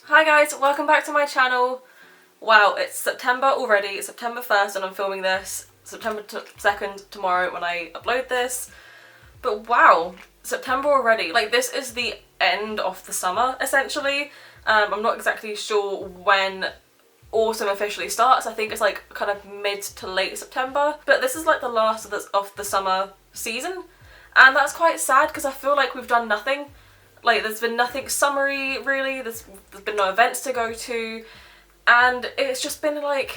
Hi guys, welcome back to my channel. Wow, it's September already, it's September 1st and I'm filming this September 2nd tomorrow when I upload this. But wow, September already. Like, this is the end of the summer, essentially. I'm not exactly sure when autumn officially starts. I think it's like kind of mid to late September. But this is like the last of the summer season. And that's quite sad because I feel like we've done nothing. Like, there's been nothing summery, really. There's been no events to go to. And it's just been like,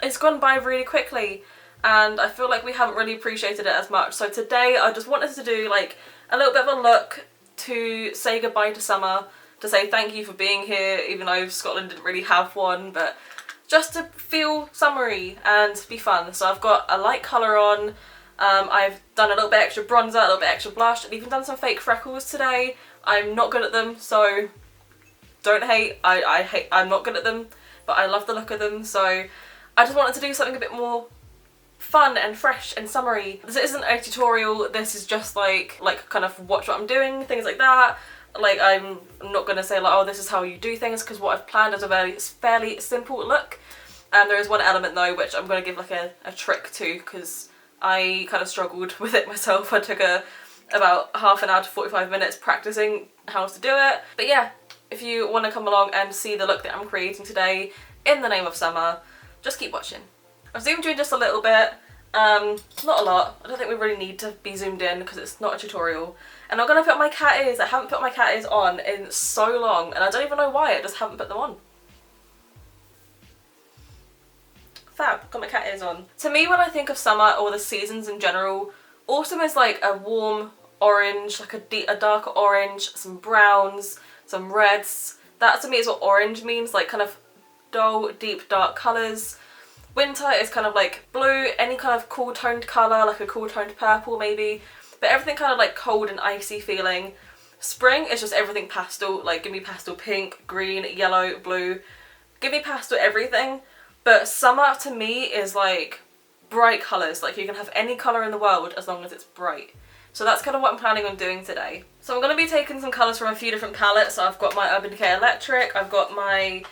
it's gone by really quickly. And I feel like we haven't really appreciated it as much. So today I just wanted to do like a little bit of a look to say goodbye to summer. To say thank you for being here, even though Scotland didn't really have one. But just to feel summery and be fun. So I've got a light colour on. I've done a little bit extra bronzer, a little bit extra blush, and even done some fake freckles today. I'm not good at them, so don't hate. I'm not good at them, but I love the look of them, so I just wanted to do something a bit more fun and fresh and summery. This isn't a tutorial, this is just like kind of watch what I'm doing, things like that. Like, I'm not going to say like, oh, this is how you do things, because what I've planned is a fairly simple look. There is one element though which I'm going to give like a trick to, because I kind of struggled with it myself. I took about half an hour to 45 minutes practicing how to do it. But yeah, if you want to come along and see the look that I'm creating today in the name of summer, just keep watching. I've zoomed in just a little bit, not a lot. I don't think we really need to be zoomed in because it's not a tutorial. And I'm going to put my cat ears. I haven't put my cat ears on in so long and I don't even know why, I just haven't put them on. Fab, got my cat ears on. To me, when I think of summer or the seasons in general, autumn is like a warm orange, like a darker orange, some browns, some reds. That to me is what orange means, like kind of dull, deep, dark colours. Winter is kind of like blue, any kind of cool toned colour, like a cool toned purple maybe, but everything kind of like cold and icy feeling. Spring is just everything pastel, like give me pastel pink, green, yellow, blue, give me pastel everything. But summer to me is like bright colours, like you can have any colour in the world as long as it's bright. So that's kind of what I'm planning on doing today. So I'm going to be taking some colours from a few different palettes. So I've got my Urban Decay Electric, I've got my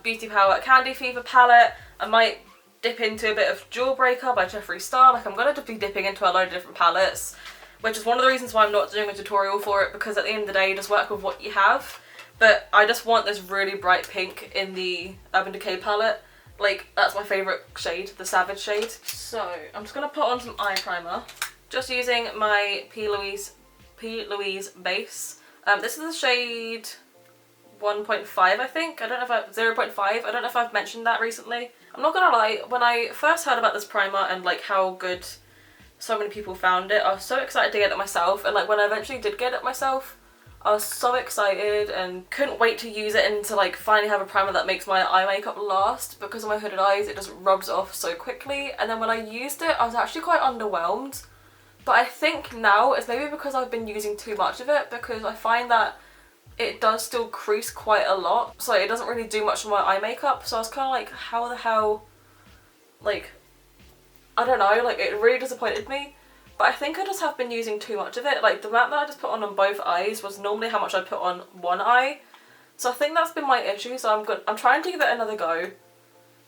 Beauty Power Candy Fever palette. I might dip into a bit of Jewel Breaker by Jeffree Star. Like, I'm going to be dipping into a load of different palettes, which is one of the reasons why I'm not doing a tutorial for it, because at the end of the day, just work with what you have. But I just want this really bright pink in the Urban Decay palette. Like, that's my favourite shade, the Savage shade. So, I'm just going to put on some eye primer. Just using my P. Louise base. This is the shade 1.5, I think. I don't know if 0.5. I don't know if I've mentioned that recently. I'm not gonna lie, when I first heard about this primer and like how good so many people found it, I was so excited to get it myself. And like when I eventually did get it myself, I was so excited and couldn't wait to use it and to like finally have a primer that makes my eye makeup last. Because of my hooded eyes, it just rubs off so quickly. And then when I used it, I was actually quite underwhelmed. But I think now it's maybe because I've been using too much of it, because I find that it does still crease quite a lot. So it doesn't really do much for my eye makeup. So I was kind of like, how the hell, like, I don't know, like it really disappointed me. But I think I just have been using too much of it. Like, the amount that I just put on both eyes was normally how much I put on one eye. So I think that's been my issue. So I'm trying to give it another go,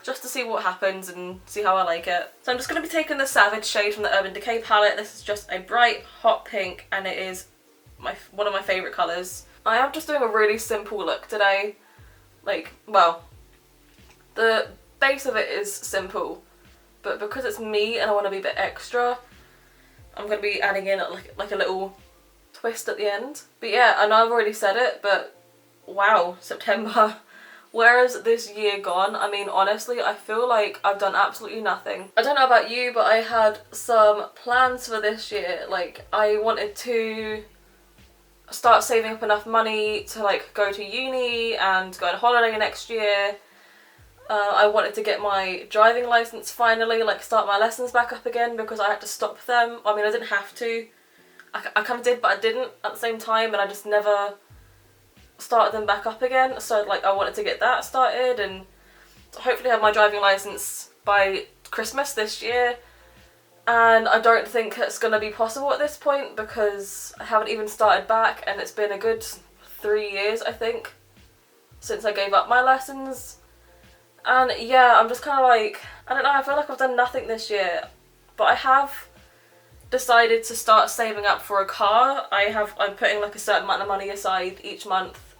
just to see what happens and see how I like it. So I'm just going to be taking the Savage shade from the Urban Decay palette. This is just a bright, hot pink, and it is one of my favourite colours. I am just doing a really simple look today. Like, well, the base of it is simple, but because it's me and I want to be a bit extra, I'm going to be adding in like a little twist at the end. But yeah, I know I've already said it, but wow, September. Where has this year gone? I mean, honestly, I feel like I've done absolutely nothing. I don't know about you, but I had some plans for this year. Like, I wanted to start saving up enough money to like go to uni and go on holiday next year. I wanted to get my driving license finally, like start my lessons back up again, because I had to stop them. I mean, I didn't have to. I kind of did, but I didn't at the same time, and I just never started them back up again. So like I wanted to get that started and hopefully have my driving license by Christmas this year. And I don't think it's going to be possible at this point, because I haven't even started back and it's been a good 3 years, I think. since I gave up my lessons. And yeah, I'm just kind of like, I don't know, I feel like I've done nothing this year, but I have decided to start saving up for a car. I'm putting like a certain amount of money aside each month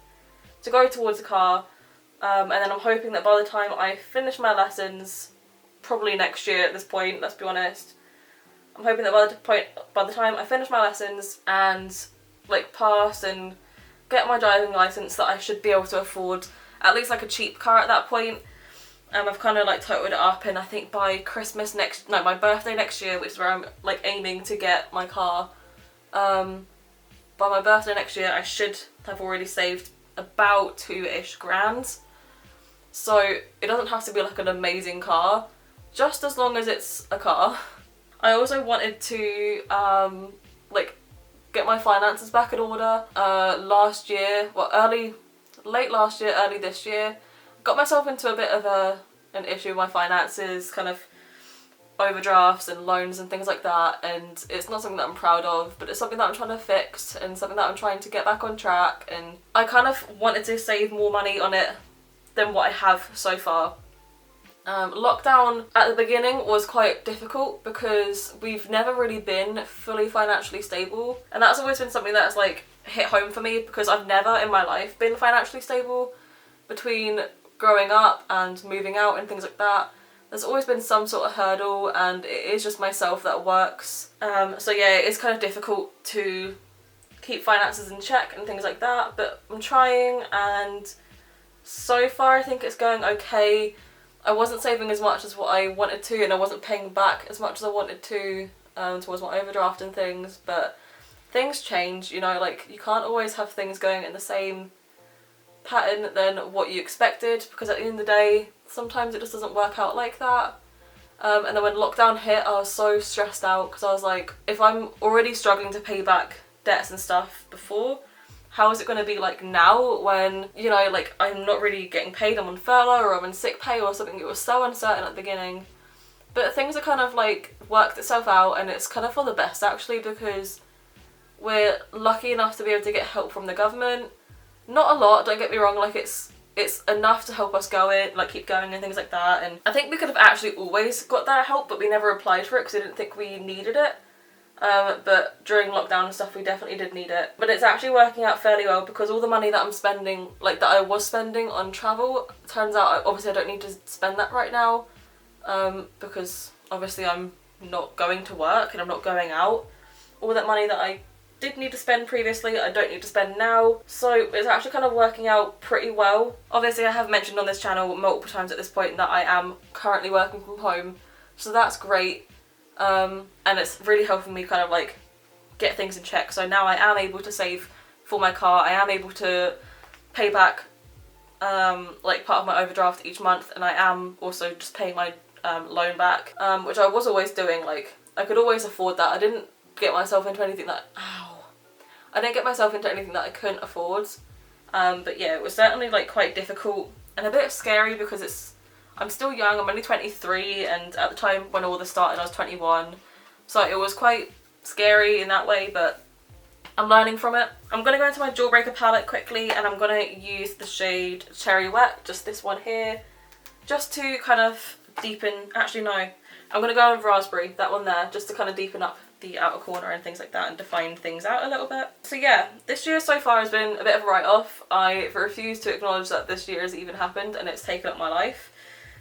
to go towards a car, and then I'm hoping that by the time I finish my lessons, probably next year at this point, let's be honest, I'm hoping that by the time I finish my lessons and like pass and get my driving license, that I should be able to afford at least like a cheap car at that point. I've kind of like totaled it up, and I think by my birthday next year, which is where I'm like aiming to get my car, by my birthday next year I should have already saved about 2-ish grand. So it doesn't have to be like an amazing car, just as long as it's a car. I also wanted to like get my finances back in order. Last year, late last year, early this year, got myself into a bit of an issue with my finances, kind of overdrafts and loans and things like that, and it's not something that I'm proud of, but it's something that I'm trying to fix and something that I'm trying to get back on track, and I kind of wanted to save more money on it than what I have so far. Lockdown at the beginning was quite difficult because we've never really been fully financially stable, and that's always been something that's like hit home for me because I've never in my life been financially stable. Between growing up and moving out and things like that, there's always been some sort of hurdle, and it is just myself that works. So yeah, it's kind of difficult to keep finances in check and things like that, but I'm trying, and so far I think it's going okay. I wasn't saving as much as what I wanted to, and I wasn't paying back as much as I wanted to towards my overdraft and things, but things change, you know, like you can't always have things going in the same pattern than what you expected, because at the end of the day sometimes it just doesn't work out like that. And then when lockdown hit, I was so stressed out because I was like, if I'm already struggling to pay back debts and stuff before, how is it going to be like now when, you know, like I'm not really getting paid, I'm on furlough or I'm on sick pay or something. It was so uncertain at the beginning, but things are kind of like worked itself out, and it's kind of for the best actually, because we're lucky enough to be able to get help from the government. Not a lot, don't get me wrong, like it's enough to help us keep going and things like that, and I think we could have actually always got that help, but we never applied for it because we didn't think we needed it. But during lockdown and stuff we definitely did need it. But it's actually working out fairly well, because all the money that I'm spending, like that I was spending on travel, turns out obviously I don't need to spend that right now, because obviously I'm not going to work and I'm not going out. All that money that I did need to spend previously, I don't need to spend now, so it's actually kind of working out pretty well. Obviously I have mentioned on this channel multiple times at this point that I am currently working from home, so that's great, and it's really helping me kind of like get things in check. So now I am able to save for my car, I am able to pay back like part of my overdraft each month, and I am also just paying my loan back, which I was always doing. Like I could always afford that. I didn't get myself into anything that I couldn't afford, but yeah, it was certainly like quite difficult and a bit scary because I'm still young, I'm only 23, and at the time when all this started I was 21, so it was quite scary in that way, but I'm learning from it. I'm going to go into my Jawbreaker palette quickly, and I'm going to use the shade Cherry Wet, just this one here, just to kind of deepen, actually no, I'm going to go with Raspberry, that one there, just to kind of deepen up the outer corner and things like that and define things out a little bit. So yeah, this year so far has been a bit of a write-off. I refuse to acknowledge that this year has even happened, and it's taken up my life.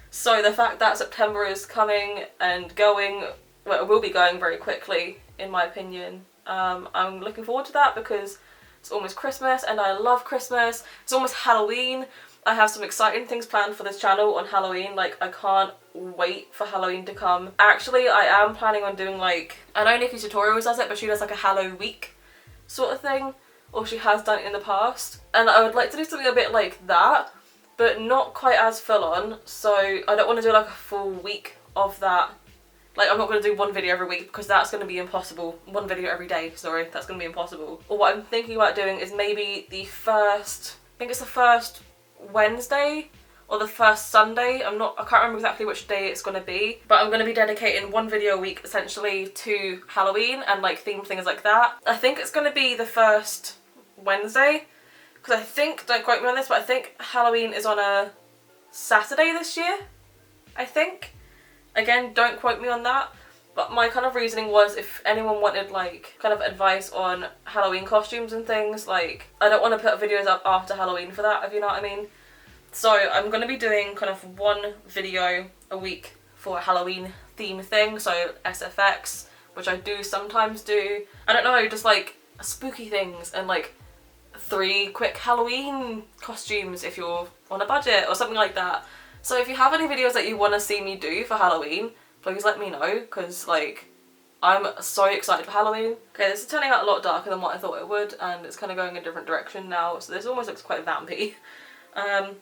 So the fact that September is coming and going, well, it will be going very quickly in my opinion, I'm looking forward to that because it's almost Christmas and I love Christmas. It's almost Halloween. I have some exciting things planned for this channel on Halloween, like I can't wait for Halloween to come. Actually, I am planning on doing like, I know Nikki Tutorials does it, but she does like a Hallow week sort of thing, or she has done it in the past, and I would like to do something a bit like that, but not quite as full on, so I don't want to do like a full week of that. Like I'm not going to do one video every week because that's going to be impossible. One video every day, sorry, that's going to be impossible. Or what I'm thinking about doing is maybe the first, I think it's the first Wednesday or the first Sunday, I can't remember exactly which day it's going to be, but I'm going to be dedicating one video a week essentially to Halloween and like themed things like that. I think it's going to be the first Wednesday because I think, don't quote me on this, but I think Halloween is on a Saturday this year, I think. Again, don't quote me on that. But my kind of reasoning was if anyone wanted like kind of advice on Halloween costumes and things, like I don't want to put videos up after Halloween for that, if you know what I mean. So I'm going to be doing kind of one video a week for a Halloween theme thing, so SFX, which I do sometimes do. I don't know, just like spooky things and like 3 quick Halloween costumes if you're on a budget or something like that. So if you have any videos that you want to see me do for Halloween, please let me know, because like I'm so excited for Halloween. Okay, this is turning out a lot darker than what I thought it would, and it's kind of going a different direction now, so this almost looks quite vampy. I'm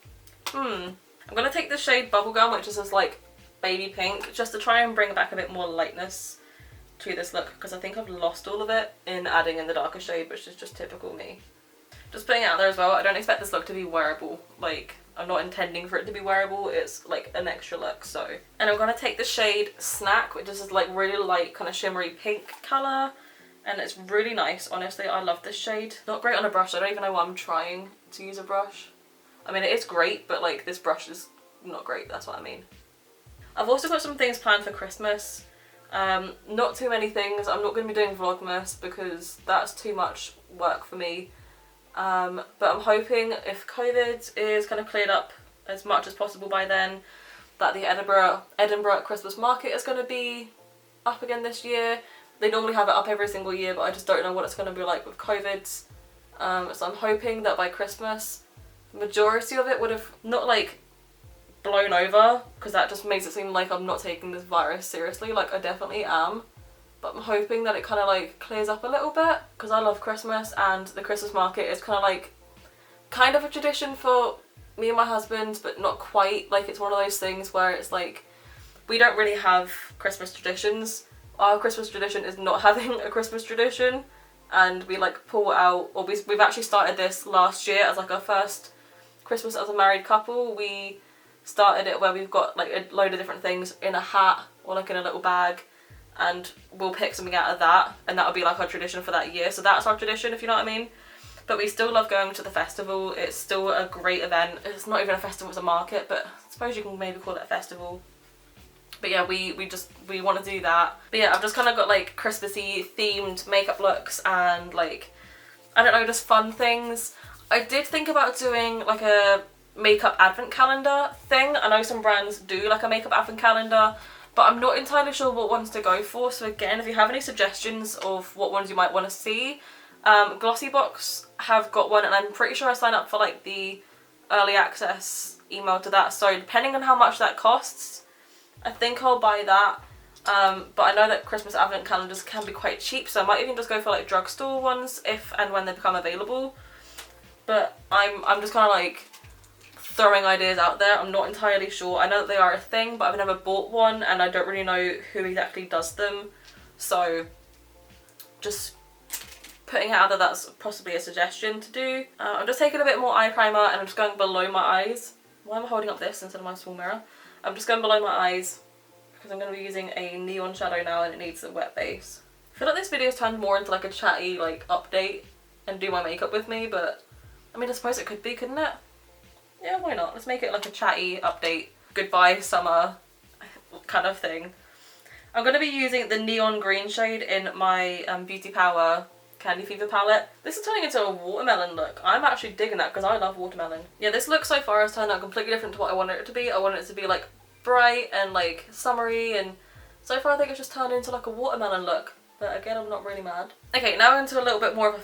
gonna take the shade Bubblegum, which is this like baby pink, just to try and bring back a bit more lightness to this look, because I think I've lost all of it in adding in the darker shade, which is just typical me. Just putting it out there as well, I don't expect this look to be wearable. Like, I'm not intending for it to be wearable, it's like an extra look, so. And I'm gonna take the shade Snack, which is this like really light kind of shimmery pink colour, and it's really nice, honestly. I love this shade. Not great on a brush, I don't even know why I'm trying to use a brush. I mean, it is great, but like this brush is not great, that's what I mean. I've also got some things planned for Christmas. Not too many things. I'm not going to be doing Vlogmas because that's too much work for me. But I'm hoping if COVID is kind of cleared up as much as possible by then, that the Edinburgh Christmas market is going to be up again this year. They normally have it up every single year, but I just don't know what it's going to be like with COVID. So I'm hoping that by Christmas, the majority of it would have not like blown over, because that just makes it seem like I'm not taking this virus seriously. Like, I definitely am. But I'm hoping that it kind of like clears up a little bit, because I love Christmas, and the Christmas market is kind of a tradition for me and my husband, but not quite. Like, it's one of those things where it's like, we don't really have Christmas traditions. Our Christmas tradition is not having a Christmas tradition, and we like pull out, or we've actually started this last year as like our first Christmas as a married couple. We started it where we've got like a load of different things in a hat or like in a little bag, and we'll pick something out of that, and that'll be like our tradition for that year. So that's our tradition, if you know what I mean. But we still love going to the festival. It's still a great event. It's not even a festival, it's a market, but I suppose you can maybe call it a festival. But yeah, we want to do that. But yeah, I've just kind of got like Christmassy themed makeup looks and like, I don't know, just fun things. I did think about doing like a makeup advent calendar thing. I know some brands do like a makeup advent calendar, but I'm not entirely sure what ones to go for. So again, if you have any suggestions of what ones you might want to see, Glossybox have got one, and I'm pretty sure I signed up for like the early access email to that. So depending on how much that costs, I think I'll buy that. But I know that Christmas advent calendars can be quite cheap, so I might even just go for like drugstore ones if and when they become available. But I'm just kind of like throwing ideas out there. I'm not entirely sure. I know that they are a thing, but I've never bought one, and I don't really know who exactly does them. So just putting it out there, that's possibly a suggestion to do. I'm just taking a bit more eye primer, and I'm just going below my eyes. Why am I holding up this instead of my small mirror? I'm just going below my eyes because I'm going to be using a neon shadow now, and it needs a wet base. I feel like this video's turned more into like a chatty like update and do my makeup with me, but I mean, I suppose it could be, couldn't it? Yeah, why not? Let's make it like a chatty update, goodbye summer kind of thing. I'm going to be using the neon green shade in my Beauty Power Candy Fever palette. This is turning into a watermelon look. I'm actually digging that because I love watermelon. Yeah, this look so far has turned out completely different to what I wanted it to be. I wanted it to be like bright and like summery, and so far I think it's just turned into like a watermelon look. But again, I'm not really mad. Okay, now into a little bit more of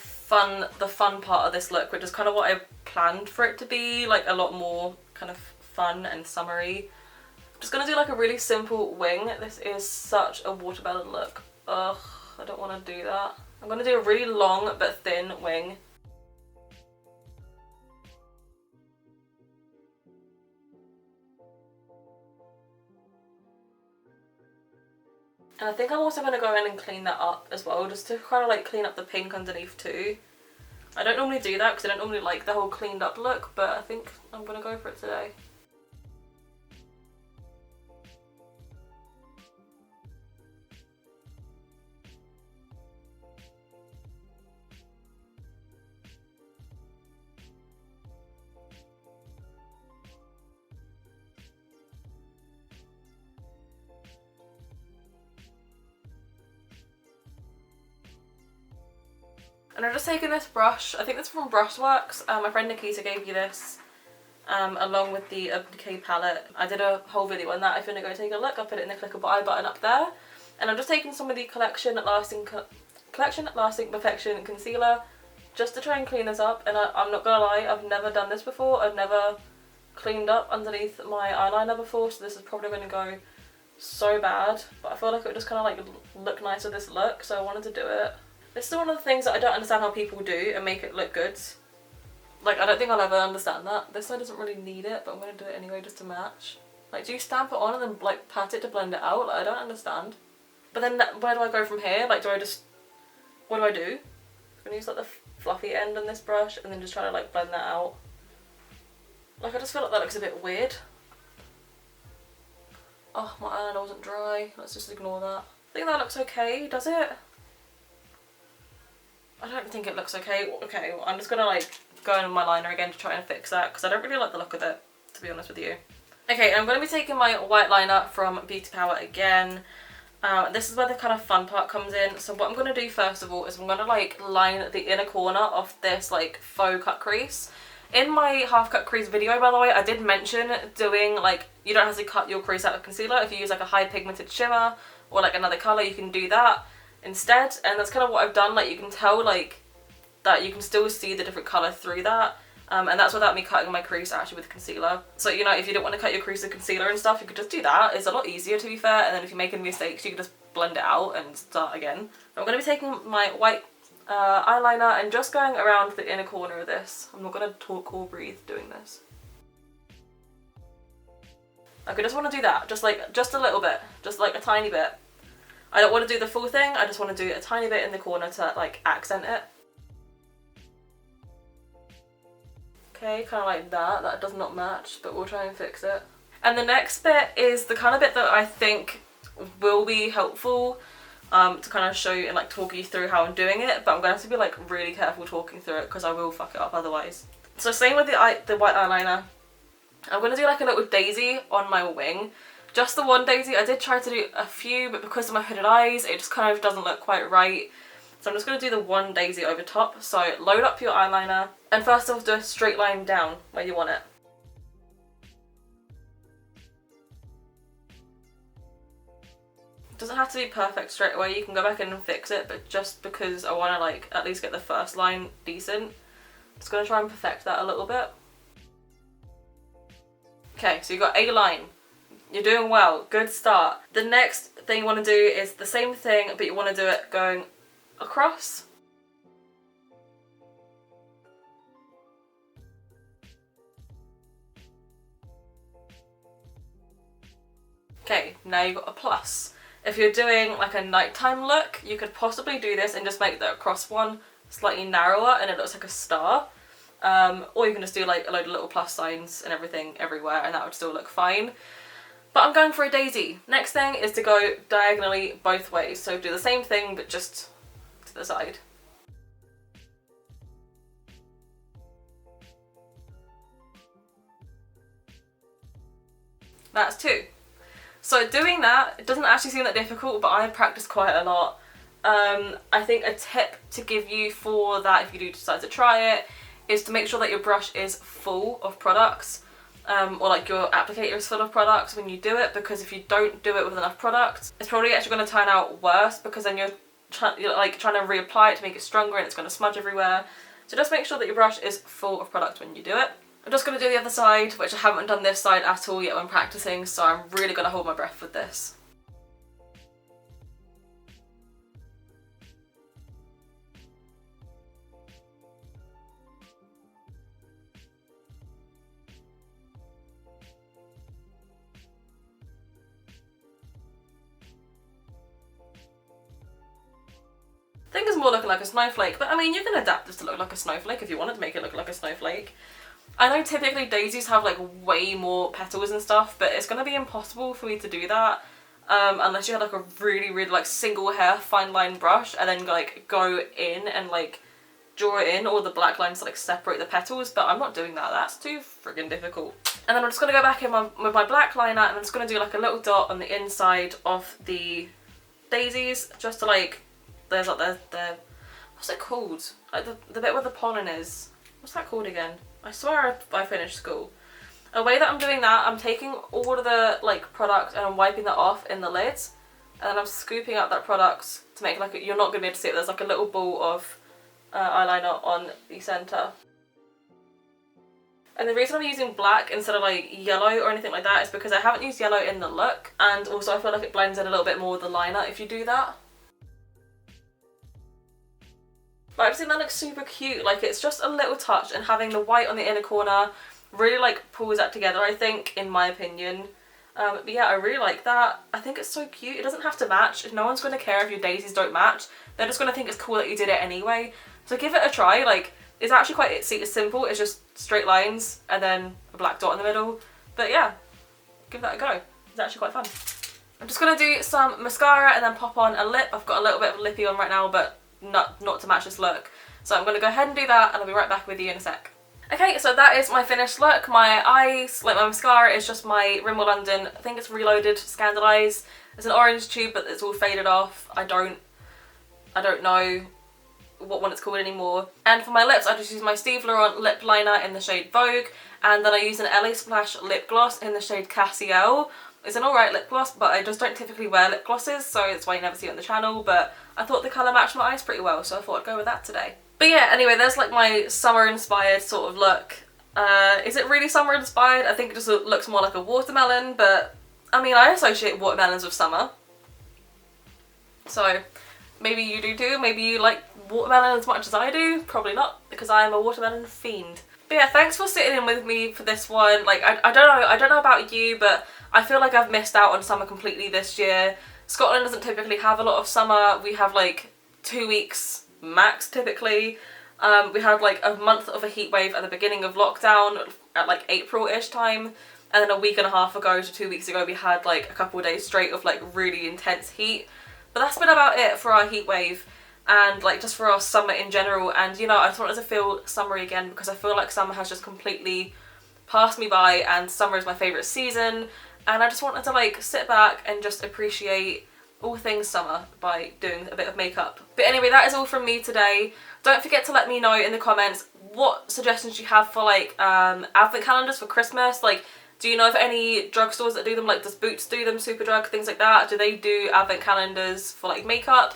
the fun part of this look, which is kind of what I planned for it to be, like a lot more kind of fun and summery. I'm just gonna do like a really simple wing. This is such a watermelon look. Ugh, I don't want to do that. I'm gonna do a really long but thin wing. And I think I'm also going to go in and clean that up as well, just to kind of like clean up the pink underneath too. I don't normally do that because I don't normally like the whole cleaned up look, but I think I'm going to go for it today. And I'm just taking this brush, I think this is from Brushworks. My friend Nikita gave you this along with the Urban Decay palette. I did a whole video on that if you want to go take a look. I'll put it in the clickable eye button up there. And I'm just taking some of the Collection Lasting Perfection concealer just to try and clean this up. And I'm not gonna lie, I've never done this before. I've never cleaned up underneath my eyeliner before, so this is probably going to go so bad. But I feel like it would just kind of like look nice with this look, so I wanted to do it. This is one of the things that I don't understand how people do and make it look good. Like, I don't think I'll ever understand that. This side doesn't really need it, but I'm going to do it anyway just to match. Like, do you stamp it on and then like pat it to blend it out? Like, I don't understand. But then where do I go from here? Like, do I just, what do I do? I'm going to use like the fluffy end on this brush and then just try to like blend that out. Like, I just feel like that looks a bit weird. Oh, my eyeliner wasn't dry. Let's just ignore that. I think that looks okay, does it? I don't think it looks okay. Okay, well, I'm just gonna like go in with my liner again to try and fix that because I don't really like the look of it, to be honest with you. Okay, I'm gonna be taking my white liner from Beauty Power again. This is where the kind of fun part comes in. So what I'm gonna do first of all is I'm gonna like line the inner corner of this like faux cut crease. In my half cut crease video, by the way, I did mention doing like, you don't have to cut your crease out with concealer. If you use like a high pigmented shimmer or like another colour, you can do that instead. And that's kind of what I've done. Like, you can tell like that you can still see the different colour through that. And that's without me cutting my crease actually with concealer. So, you know, if you don't want to cut your crease with concealer and stuff, you could just do that. It's a lot easier, to be fair. And then if you're making mistakes, you can just blend it out and start again. I'm going to be taking my white eyeliner and just going around the inner corner of this. I'm not going to talk or breathe doing this. Like, I just want to do that. Just a little bit. Just like a tiny bit. I don't want to do the full thing. I just want to do a tiny bit in the corner to like accent it. Okay, kind of like that. That does not match, but we'll try and fix it. And the next bit is the kind of bit that I think will be helpful to kind of show you and like talk you through how I'm doing it, but I'm going to have to be like really careful talking through it because I will fuck it up otherwise. So same with the white eyeliner. I'm going to do like a little daisy on my wing. Just the one daisy. I did try to do a few, but because of my hooded eyes, it just kind of doesn't look quite right. So I'm just going to do the one daisy over top. So load up your eyeliner and first off do a straight line down where you want it. It doesn't have to be perfect straight away. You can go back in and fix it, but just because I want to like at least get the first line decent, I'm just going to try and perfect that a little bit. Okay, so you got a line. You're doing well. Good start. The next thing you want to do is the same thing, but you want to do it going across. Okay, now you've got a plus. If you're doing like a nighttime look, you could possibly do this and just make the across one slightly narrower and it looks like a star. Or you can just do like a load of little plus signs and everything everywhere and that would still look fine. But I'm going for a daisy. Next thing is to go diagonally both ways. So do the same thing but just to the side. That's two. So doing that, it doesn't actually seem that difficult, but I've practiced quite a lot. I think a tip to give you for that, if you do decide to try it, is to make sure that your brush is full of products. Or like your applicator is full of products when you do it, because if you don't do it with enough products, it's probably actually going to turn out worse because then you're like trying to reapply it to make it stronger and it's going to smudge everywhere. So just make sure that your brush is full of product when you do it. I'm just going to do the other side, which I haven't done this side at all yet when practicing, so I'm really going to hold my breath with this. I think it's more looking like a snowflake, but I mean you can adapt this to look like a snowflake if you wanted to make it look like a snowflake. I know typically daisies have like way more petals and stuff, but it's going to be impossible for me to do that unless you had like a really like single hair fine line brush and then like go in and like draw it in, or the black lines to like separate the petals, but I'm not doing that. That's too friggin' difficult. And then I'm just going to go back in with my black liner and I'm just going to do like a little dot on the inside of the daisies just to like, there's like the what's it called? like the bit where the pollen is. What's that called again? I swear I finished school. A way that I'm doing that, I'm taking all of the like product and I'm wiping that off in the lid, and then I'm scooping up that product to make like you're not gonna be able to see it. There's like a little ball of eyeliner on the centre. And the reason I'm using black instead of like yellow or anything like that is because I haven't used yellow in the look, and also I feel like it blends in a little bit more with the liner if you do that. But I just think that looks super cute. Like, it's just a little touch, and having the white on the inner corner really like pulls that together, I think, in my opinion. But yeah, I really like that. I think it's so cute. It doesn't have to match. No one's going to care if your daisies don't match. They're just going to think it's cool that you did it anyway. So give it a try. Like, it's actually quite it's simple. It's just straight lines and then a black dot in the middle. But yeah, give that a go. It's actually quite fun. I'm just going to do some mascara and then pop on a lip. I've got a little bit of a lippy on right now, but not to match this look. So I'm going to go ahead and do that, and I'll be right back with you in a sec. Okay, so that is my finished look. My eyes, like my mascara, is just my Rimmel London, I think it's Reloaded Scandaleyes. It's an orange tube, but it's all faded off. I don't know what one it's called anymore. And for my lips, I just use my Steve Laurent lip liner in the shade Vogue, and then I use an LA Splash lip gloss in the shade Cassiel. It's an alright lip gloss, but I just don't typically wear lip glosses, so it's why you never see it on the channel, but I thought the colour matched my eyes pretty well, so I thought I'd go with that today. But yeah, anyway, there's like my summer inspired sort of look. Is it really summer inspired? I think it just looks more like a watermelon, but I mean, I associate watermelons with summer. So maybe you do too, maybe you like watermelon as much as I do, probably not, because I am a watermelon fiend. But yeah, thanks for sitting in with me for this one. Like, I don't know about you, but I feel like I've missed out on summer completely this year. Scotland doesn't typically have a lot of summer. We have like 2 weeks max typically. We had like a month of a heat wave at the beginning of lockdown at like April-ish time, and then a week and a half ago to 2 weeks ago we had like a couple of days straight of like really intense heat. But that's been about it for our heat wave and like just for our summer in general. And you know, I just wanted to feel summery again because I feel like summer has just completely passed me by, and summer is my favourite season, and I just wanted to like sit back and just appreciate all things summer by doing a bit of makeup. But anyway, that is all from me today. Don't forget to let me know in the comments what suggestions you have for like advent calendars for Christmas. Like, do you know of any drugstores that do them? Like, does Boots do them, Superdrug, things like that? Do they do advent calendars for like makeup?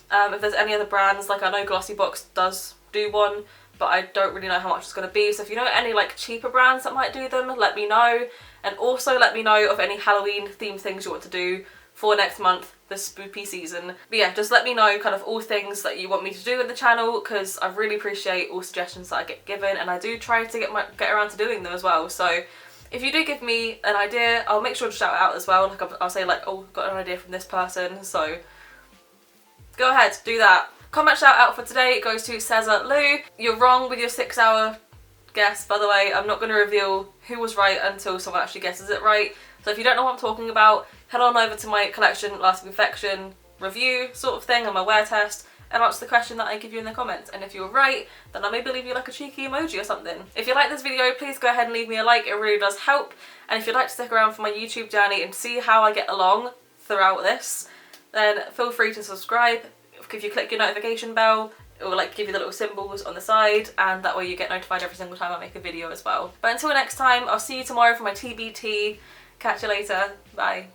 If there's any other brands, like I know Glossybox does do one, but I don't really know how much it's going to be. So if you know any like cheaper brands that might do them, let me know. And also let me know of any Halloween themed things you want to do for next month, the spooky season. But yeah, just let me know kind of all things that you want me to do with the channel, because I really appreciate all suggestions that I get given, and I do try to get around to doing them as well. So if you do give me an idea, I'll make sure to shout it out as well. Like I'll say like, oh, got an idea from this person, so go ahead, do that. Comment shout out for today goes to Cesar Lou. You're wrong with your 6-hour guess, by the way. I'm not going to reveal who was right until someone actually guesses it right. So if you don't know what I'm talking about, head on over to my collection Lasting Perfection review sort of thing and my wear test and answer the question that I give you in the comments. And if you're right, then I'll maybe leave you like a cheeky emoji or something. If you like this video, please go ahead and leave me a like. It really does help. And if you'd like to stick around for my YouTube journey and see how I get along throughout this, then feel free to subscribe. If you click your notification bell, it will like give you the little symbols on the side, and that way you get notified every single time I make a video as well. But until next time, I'll see you tomorrow for my TBT. Catch you later. Bye.